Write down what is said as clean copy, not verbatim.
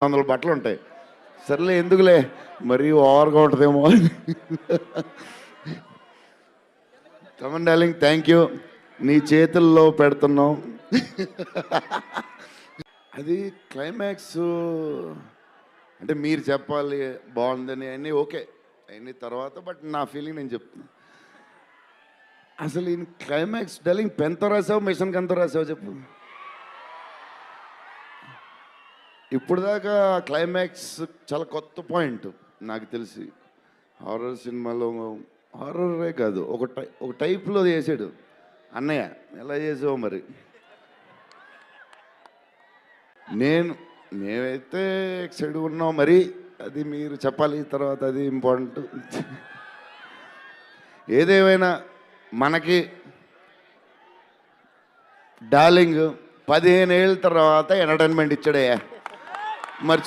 100 బట్టలు ఉంటాయి. సర్లే ఎందుకులే మరీ ఓవర్గా ఉంటుందేమో అని. Come on darling, thank you. నీ చేతుల్లో పెడుతున్నాం. అది క్లైమాక్స్ అంటే మీరు చెప్పాలి బాగుందని అన్నీ ఓకే అన్ని తర్వాత, బట్ నా ఫీలింగ్ నేను చెప్తున్నా. అసలు ఈ క్లైమాక్స్ డార్లింగ్ పెన్తో రాసావు మిషన్కి ఎంతో రాసావు చెప్పు. ఇప్పుడు దాకా క్లైమాక్స్ చాలా కొత్త పాయింట్ నాకు తెలిసి. హారర్ సినిమాలో హారరే కాదు, ఒక టైప్లో చేసాడు అన్నయ్య. ఎలా చేసావు మరి? మేమైతే ఎక్సైడ్ ఉన్నాం మరి, అది మీరు చెప్పాలి తర్వాత, అది ఇంపార్టెంట్. ఏదేమైనా మనకి డార్లింగ్ 15 ఏళ్ళ తర్వాత ఎంటర్టైన్మెంట్ ఇచ్చాడయ్యా. మరి